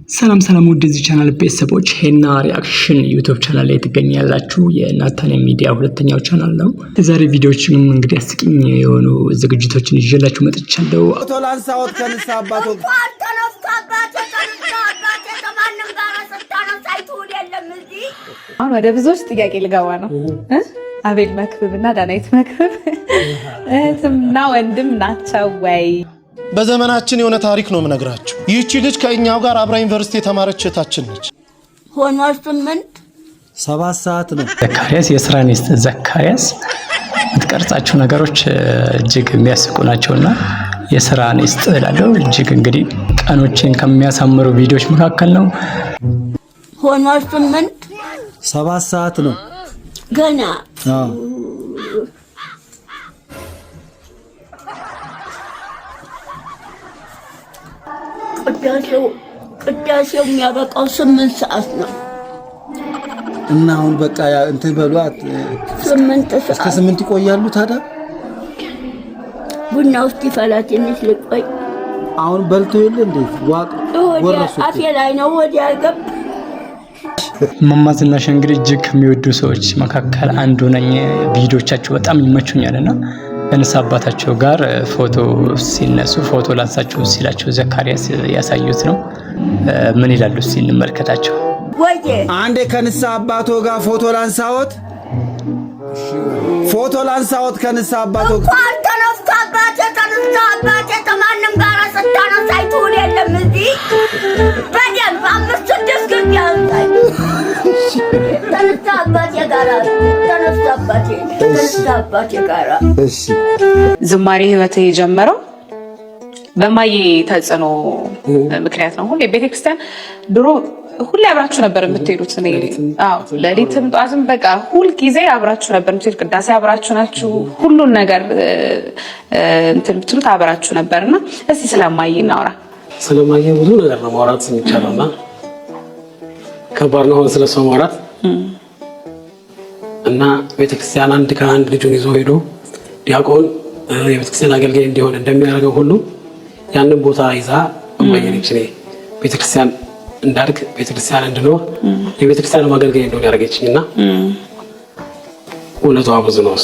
ሰላም ሰላም ወደዚህ ቻናል ቤተሰቦች ሄና ሪአክሽን ዩቲዩብ ቻናል ላይ ትገኛላችሁ። የናታን ሚዲያ ሁለተኛው ቻናል ነው። የዛሬ ቪዲዮዎችን እንግዲህ አስቂኝ የሆኑ ዝግጅቶችን ይዤላችሁ መጥቻለሁ። ቶላንሳውት ከንሳ አባቶ አሁን ወደ ብዙዎች ጥያቄ ልገባ ነው። አቤል መክብብና ዳናይት መክብብ እህትና ወንድም ናቸው ወይ? በዘመናችን የሆነ ታሪክ ነው የምነግራችሁ። ይህቺ ልጅ ከኛው ጋር አብራ ዩኒቨርሲቲ የተማረች እህታችን ነች። ሆኗል 7 ሰዓት ነው። ዘካሪያስ የስራ ኒስት ዘካሪያስ የምትቀርጻቸው ነገሮች እጅግ የሚያስቁ ናቸውና የስራ ኒስት እላለሁ። እጅግ እንግዲህ ቀኖችን ከሚያሳምሩ ቪዲዮዎች መካከል ነው። ሆኗል 7 ሰዓት ነው ገና ቅዳሴው የሚያበቃው 8 ሰዓት ነው እና አሁን በቃ እንትን በሏት 8 ሰዓት እስከ 8 ይቆያሉ። ታዲያ ቡና ውስጥ ይፈላት ትንሽ ልቆይ። አሁን በልቶ የለ እንዴ ወረሱ አፌ ላይ ነው ወዲያ ገብ ማማዝናሽ እንግዲህ እጅግ ከሚወዱ ሰዎች መካከል አንዱ ነኝ። ቪዲዮቻቸው በጣም ይመቹኛልና ከነሳ አባታቸው ጋር ፎቶ ሲነሱ ፎቶ ላንሳችሁ ሲላቸው ዘካሪያስ ያሳዩት ነው። ምን ይላሉ ሲንመልከታቸው? ወይዬ አንዴ ከነሳ አባቶ ጋር ፎቶ ላንሳዎት ከነሳ አባቶ ጋር ተነስቶ አባቴ ከማንም ጋር ሰጣነው ሳይቱን የለም እዚህ በደንብ 5-6 ግን ያንሳይ ተነስቶ አባቴ ጋር እሺ። ዝማሬ ህይወት የጀመረው በማዬ ተጽዕኖ ምክንያት ነው። ሁሌ ቤተክርስቲያን ድሮ ሁሌ አብራችሁ ነበር የምትሄዱት። ለሊትም ጧትም በቃ ሁል ጊዜ አብራችሁ ነበር የምትሄዱት። ቅዳሴ አብራችሁ ናችሁ። ሁሉን ነገር እንትን ብትሉት አብራችሁ ነበርና እስቲ ስለማዬ እናውራ። ስለማዬ ብዙ ነገር ነው ማውራት የሚቻለውና ከባድ ነው ስለሷ ማውራት እና ቤተክርስቲያን አንድ ልጁን ይዞ ሄዶ ዲያቆን የቤተክርስቲያን አገልጋይ እንዲሆን እንደሚያደርገው ሁሉ ያንን ቦታ ይዛ ማየነች ነው ቤተክርስቲያን እንዳድግ ቤተክርስቲያን እንድኖር የቤተክርስቲያን አገልጋይ እንደሆነ ያደረገችኝና ወለቷ ብዙ ነው።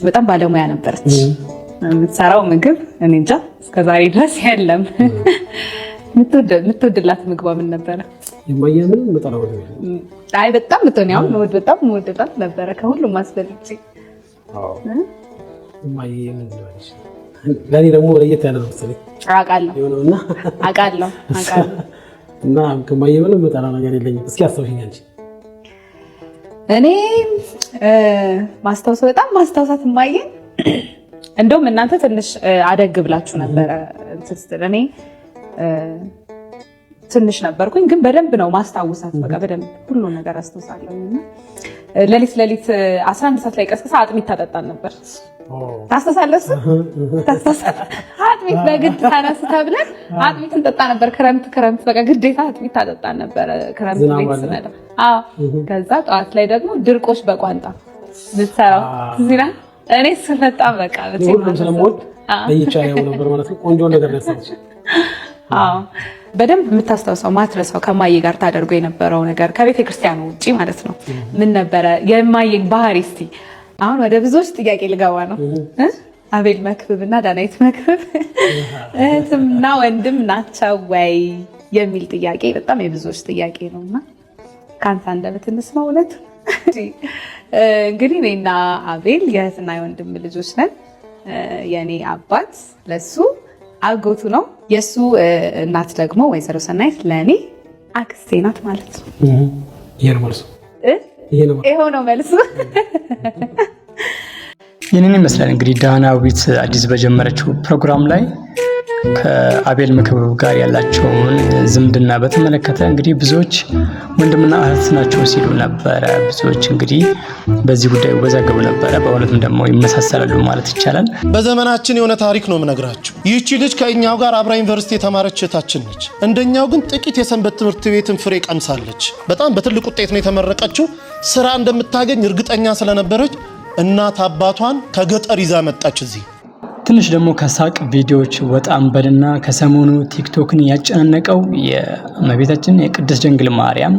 በጣም ባለሙያ ነበረች። የምትሰራው ምግብ እኔ እንጃ እስከዛሬ ድረስ የለም። የምትወድላት ምግቧ ምን ነበረ? የማየምን መጣላው ነው። አይ በጣም ምትሆነው በጣም ወደዳት ነበረ ከሁሉም አስፈልጭ። የማየምን ነው ለኔ ደግሞ ለየት ያለ ነው መሰለኝ። አውቃለሁ እና ከማየምን መጣላው ነገር የለኝም። እስኪ አስተውሽኝ አንቺ። እኔ ማስታወሳት ማየን እንደውም እናንተ ትንሽ አደግ ብላችሁ ነበረ እንትን እኔ ትንሽ ነበርኩኝ ግን በደንብ ነው ማስታወሳት። በቃ በደንብ ሁሉ ነገር አስተውሳለሁና ለሊት 11 ሰዓት ላይ ቀስቅሳ አጥሚት ታጠጣን ነበር። ታስተሳለስ አጥሚት በግድ ታነስ ተብለን አጥሚት እንጠጣ ነበር። ክረምት በቃ ግዴታ አጥሚት ታጠጣን ነበር ክረምት ላይ ስመጣ። ከዛ ጠዋት ላይ ደግሞ ድርቆሽ በቋንጣ ልትሰራው ዚና እኔ ስፈጣም በቃ ሁሉም ስለሞት በየቻው ነበር ማለት ነው። ቆንጆ ነገር ነሳች። በደንብ የምታስታውሰው ማትረሳው ከማዬ ጋር ታደርገው የነበረው ነገር ከቤተ ክርስቲያኑ ውጪ ማለት ነው ምን ነበረ? የማዬ ባህሪ እስቲ አሁን ወደ ብዙዎች ጥያቄ ልገባ ነው። አቤል መክብብና ዳናይት መክብብ እህትና ወንድም ናቸው ወይ የሚል ጥያቄ በጣም የብዙዎች ጥያቄ ነውና ካንተ አንደበት እንስማው። እውነት እንግዲህ እኔና አቤል የእህትና የወንድም ልጆች ነን። የኔ አባት ለሱ አጎቱ ነው። የሱ እናት ደግሞ ወይዘሮ ሰናይት ለኔ አክስቴ ናት ማለት ነው። ይሄ ነው መልሱ። ይህንን ይመስላል እንግዲህ ዳናዊት አዲስ በጀመረችው ፕሮግራም ላይ ከአቤል መክብብ ጋር ያላቸውን ዝምድና በተመለከተ እንግዲህ ብዙዎች ወንድምና እህት ናቸው ሲሉ ነበረ። ብዙዎች እንግዲህ በዚህ ጉዳይ ወዛገቡ ነበረ። በእውነትም ደግሞ ይመሳሰላሉ ማለት ይቻላል። በዘመናችን የሆነ ታሪክ ነው የምነግራችሁ። ይህቺ ልጅ ከኛው ጋር አብራ ዩኒቨርሲቲ የተማረች እህታችን ነች። እንደኛው ግን ጥቂት የሰንበት ትምህርት ቤትን ፍሬ ቀምሳለች። በጣም በትልቅ ውጤት ነው የተመረቀችው። ስራ እንደምታገኝ እርግጠኛ ስለነበረች እናት አባቷን ከገጠር ይዛ መጣች እዚህ ትንሽ ደግሞ ከሳቅ ቪዲዮዎች ወጣም በልና ከሰሞኑ ቲክቶክን ያጨናነቀው የእመቤታችን የቅድስት ድንግል ማርያም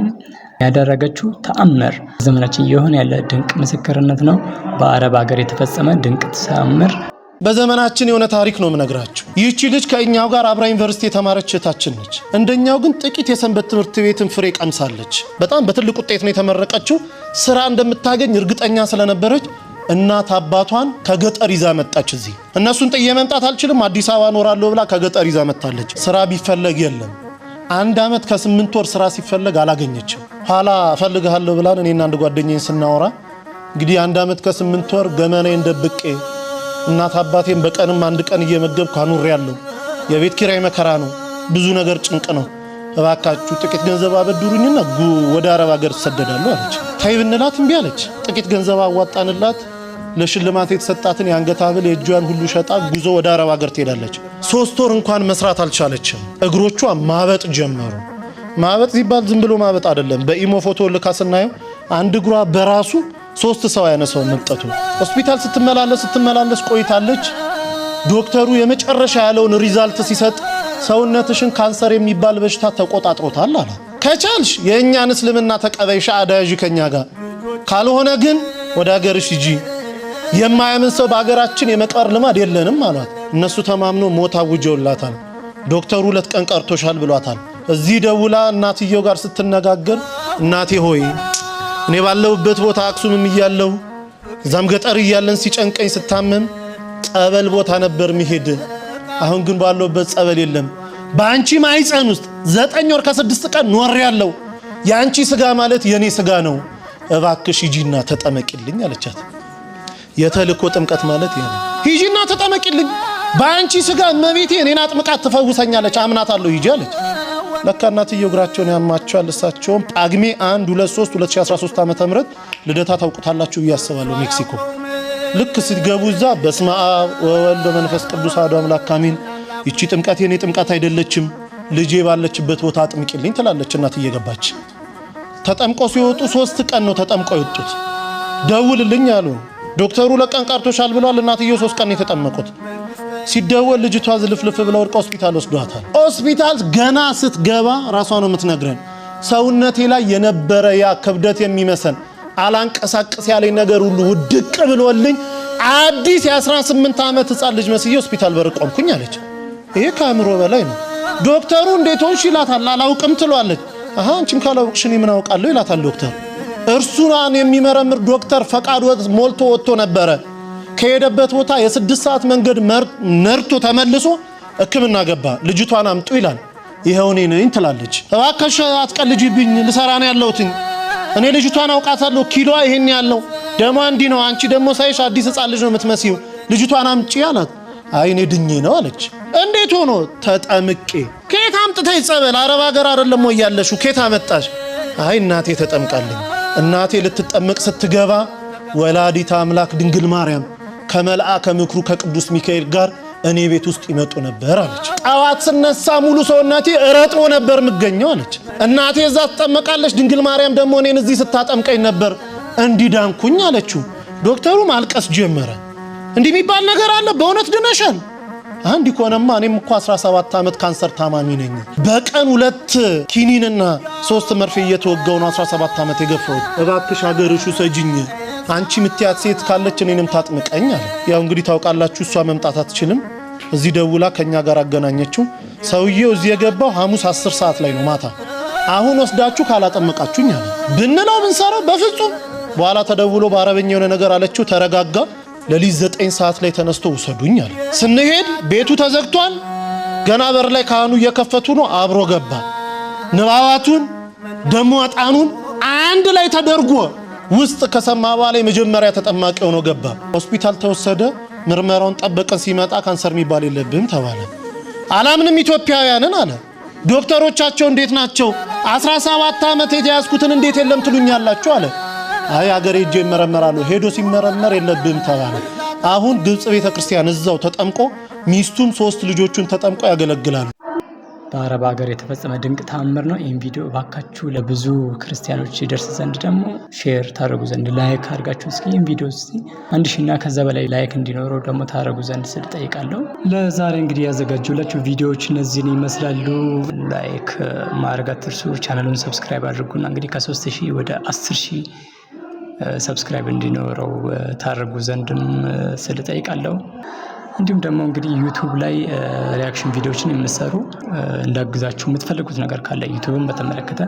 ያደረገችው ተአምር ዘመናችን የሆነ ያለ ድንቅ ምስክርነት ነው። በአረብ ሀገር የተፈጸመ ድንቅ ተአምር በዘመናችን የሆነ ታሪክ ነው የምነግራችሁ። ይህቺ ልጅ ከእኛው ጋር አብራ ዩኒቨርሲቲ የተማረች እህታችን ነች። እንደኛው ግን ጥቂት የሰንበት ትምህርት ቤትን ፍሬ ቀምሳለች። በጣም በትልቅ ውጤት ነው የተመረቀችው። ስራ እንደምታገኝ እርግጠኛ ስለነበረች እናት አባቷን ከገጠር ይዛ መጣች። እዚህ እነሱን ጥዬ መምጣት አልችልም፣ አዲስ አበባ እኖራለሁ ብላ ከገጠር ይዛ መጣለች። ስራ ቢፈለግ የለም። 1 ዓመት ከ8 ወር ስራ ሲፈለግ አላገኘችም። ኋላ እፈልግሃለሁ ብላን እኔና አንድ ጓደኛዬን ስናወራ እንግዲህ 1 ዓመት ከ8 ወር ገመናዬን ደብቄ እናት አባቴን በቀንም 1 ቀን እየመገብኩ አኑሬያለሁ። የቤት ኪራይ መከራ ነው፣ ብዙ ነገር ጭንቅ ነው። እባካችሁ ጥቂት ገንዘብ አበድሩኝና ወደ አረብ ሀገር ተሰደዳለሁ አለች። ታይ ብንላት እምቢ አለች። ጥቂት ገንዘብ አዋጣንላት። ለሽልማት የተሰጣትን የአንገት ሐብል የእጇን ሁሉ ሸጣ ጉዞ ወደ አረብ ሀገር ትሄዳለች። 3 ወር እንኳን መስራት አልቻለችም። እግሮቿ ማበጥ ጀመሩ። ማበጥ ሲባል ዝም ብሎ ማበጥ አይደለም። በኢሞ ፎቶ ልካ ስናየው አንድ እግሯ በራሱ 3 ሰው ያነሳው መምጠቱ። ሆስፒታል ስትመላለስ ቆይታለች። ዶክተሩ የመጨረሻ ያለውን ሪዛልት ሲሰጥ ሰውነትሽን ካንሰር የሚባል በሽታ ተቆጣጥሮታል አለ። ከቻልሽ የእኛን እስልምና ተቀበይ ሻሃዳ ያዢ ከኛ ጋር፣ ካልሆነ ግን ወደ ሀገርሽ ሂጂ። የማያምን ሰው በሀገራችን የመቃር ልማድ የለንም አሏት። እነሱ ተማምኖ ሞት አውጀውላታል። ዶክተሩ 2 ቀን ቀርቶሻል ብሏታል። እዚህ ደውላ እናትየው ጋር ስትነጋገር እናቴ ሆይ እኔ ባለሁበት ቦታ አክሱምም እያለሁ እዛም ገጠር እያለን ሲጨንቀኝ ስታመም ጸበል ቦታ ነበር መሄድ። አሁን ግን ባለሁበት ጸበል የለም። በአንቺ ማይፀን ውስጥ 9 ወር ከ6 ቀን ኖሬያለሁ። የአንቺ ስጋ ማለት የኔ ስጋ ነው። እባክሽ ሂጂና ተጠመቂልኝ አለቻት። የተልኮ ጥምቀት ማለት ይሄ ነው። ሂጂና ተጠመቂልኝ፣ በአንቺ ስጋ እመቤቴ እኔን አጥምቃት ትፈውሰኛለች፣ አምናታለሁ፣ ሂጂ አለች። ለካ እናትየው እግራቸውን ያማቸዋል። እሳቸውም ጳጉሜ 1 2 3 2013 ዓ.ም ልደታ ታውቁታላችሁ ብዬ አስባለሁ። ሜክሲኮ ልክ ሲገቡ እዛ በስመ አብ ወወልድ ወመንፈስ ቅዱስ አሐዱ አምላክ አሜን፣ ይቺ ጥምቀት የኔ ጥምቀት አይደለችም፣ ልጄ ባለችበት ቦታ አጥምቂልኝ ትላለች እናት እየገባች። ተጠምቆ ሲወጡ 3 ቀን ነው ተጠምቆ የወጡት። ደውልልኝ አሉ ዶክተሩ። 2 ቀን ቀርቶሻል ብሏል። እናትየው 3 ቀን የተጠመቁት። ሲደወል ልጅቷ ዝልፍልፍ ብላ ወድቃ ሆስፒታል ወስዷታል። ሆስፒታል ገና ስትገባ ራሷ ነው የምትነግረን፣ ሰውነቴ ላይ የነበረ ያ ክብደት የሚመሰል አላንቀሳቀስ ያለኝ ነገር ሁሉ ውድቅ ብሎልኝ አዲስ የ18 ዓመት ህፃን ልጅ መስዬ ሆስፒታል በር ቆምኩኝ አለች። ይሄ ከአእምሮ በላይ ነው። ዶክተሩ እንዴት ሆንሽ ይላታል። አላውቅም ትሏለች። አሃ አንቺም ካላውቅሽ እኔ ምን አውቃለሁ ይላታል ዶክተር። እርሱን የሚመረምር ዶክተር ፈቃድ ሞልቶ ወጥቶ ነበረ። ከሄደበት ቦታ የ6 ሰዓት መንገድ ነርቶ ተመልሶ ሕክምና ገባ። ልጅቷን አምጡ ይላል። ይሄው እኔ ነኝ ትላለች። እባክሽ አትቀልጂብኝ፣ ልሰራ ነው ያለሁት። እኔ ልጅቷን አውቃታለሁ፣ ኪሎዋ ይሄን ያለው ደሟ እንዲህ ነው። አንቺ ደግሞ ሳይሽ አዲስ ህፃን ልጅ ነው የምትመስዪው፣ ልጅቷን አምጪ አላት። አይ እኔ ድኜ ነው አለች። እንዴት ሆኖ? ተጠምቄ። ከየት አምጥተሽ ጸበል? አረብ ሀገር አይደለም ወይ ያለሽው? ከየት አመጣሽ? አይ እናቴ ተጠምቃለኝ። እናቴ ልትጠመቅ ስትገባ ወላዲተ አምላክ ድንግል ማርያም ከመልአከ ምክሩ ከቅዱስ ሚካኤል ጋር እኔ ቤት ውስጥ ይመጡ ነበር አለች። ጠዋት ስነሳ ሙሉ ሰውነቴ እረጥቦ ነበር የምገኘው አለች። እናቴ እዛ ትጠመቃለች፣ ድንግል ማርያም ደግሞ እኔን እዚህ ስታጠምቀኝ ነበር፣ እንዲዳንኩኝ አለችው። ዶክተሩ ማልቀስ ጀመረ። እንዲህ የሚባል ነገር አለ? በእውነት ድነሻል? አንድ ይኮነማ እኔም እኮ 17 ዓመት ካንሰር ታማሚ ነኝ። በቀን 2 ኪኒንና 3 መርፌ እየተወጋው ነው 17 ዓመት የገፋሁት። እባክሽ ሀገርሽ ውሰጂኝ፣ አንቺ ምትያት ሴት ካለች እኔንም ታጥምቀኝ አለ። ያው እንግዲህ ታውቃላችሁ እሷ መምጣት አትችልም። እዚህ ደውላ ከኛ ጋር አገናኘችው። ሰውዬው እዚህ የገባው ሐሙስ 10 ሰዓት ላይ ነው ማታ። አሁን ወስዳችሁ ካላጠመቃችሁኝ አለ። ብንለው ብንሰራው በፍጹም። በኋላ ተደውሎ በአረበኛ የሆነ ነገር አለችው። ተረጋጋ። ለሊት 9 ሰዓት ላይ ተነስቶ ውሰዱኝ አለ። ስንሄድ ቤቱ ተዘግቷል። ገና በር ላይ ካህኑ እየከፈቱ ነው። አብሮ ገባ። ንባባቱን ደሞ ዕጣኑን አንድ ላይ ተደርጎ ውስጥ ከሰማ በኋላ የመጀመሪያ ተጠማቂ ሆኖ ገባ። ሆስፒታል ተወሰደ። ምርመራውን ጠበቀን። ሲመጣ ካንሰር የሚባል የለብህም ተባለ። አላምንም ኢትዮጵያውያንን አለ። ዶክተሮቻቸው እንዴት ናቸው? 17 ዓመት የተያዝኩትን እንዴት የለም ትሉኛላችሁ አለ። አይ አገሬ ሄጄ ይመረመራለሁ። ሄዶ ሲመረመር የለብህም ተባለ። አሁን ግብጽ ቤተክርስቲያን እዛው ተጠምቆ ሚስቱም 3 ልጆቹን ተጠምቆ ያገለግላሉ። በአረብ ሀገር የተፈጸመ ድንቅ ተአምር ነው። ይህን ቪዲዮ እባካችሁ ለብዙ ክርስቲያኖች ይደርስ ዘንድ ደግሞ ሼር ታደርጉ ዘንድ ላይክ አድርጋችሁ እስኪ ይህን ቪዲዮ እስኪ 1000 እና ከዛ በላይ ላይክ እንዲኖረው ደግሞ ታደርጉ ዘንድ ስል ጠይቃለሁ። ለዛሬ እንግዲህ ያዘጋጁላችሁ ቪዲዮዎች እነዚህን ይመስላሉ። ላይክ ማድረግ አትርሱ። ቻናሉን ሰብስክራይብ አድርጉና እንግዲህ ከ3000 ወደ 10000 ሰብስክራይብ እንዲኖረው ታደርጉ ዘንድም ስል ጠይቃለሁ። እንዲሁም ደግሞ እንግዲህ ዩቲዩብ ላይ ሪያክሽን ቪዲዮዎችን የምትሰሩ እንዳግዛችሁ የምትፈልጉት ነገር ካለ ዩቲዩብን በተመለከተ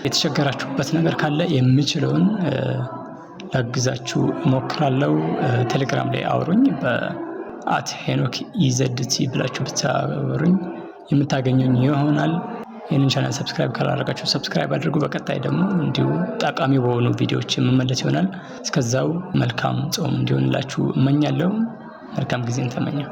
የተቸገራችሁበት ነገር ካለ የምችለውን ላግዛችሁ እሞክራለሁ። ቴሌግራም ላይ አውሩኝ። @ሄኖክ ኢዘድቲ ብላችሁ ብታወሩኝ የምታገኙኝ ይሆናል። ይህንን ቻናል ሰብስክራይብ ካላደረጋችሁ ሰብስክራይብ አድርጉ። በቀጣይ ደግሞ እንዲሁ ጠቃሚ በሆኑ ቪዲዮዎች የምመለስ ይሆናል። እስከዛው መልካም ጾም እንዲሆንላችሁ እመኛለሁ። መልካም ጊዜን ተመኘው።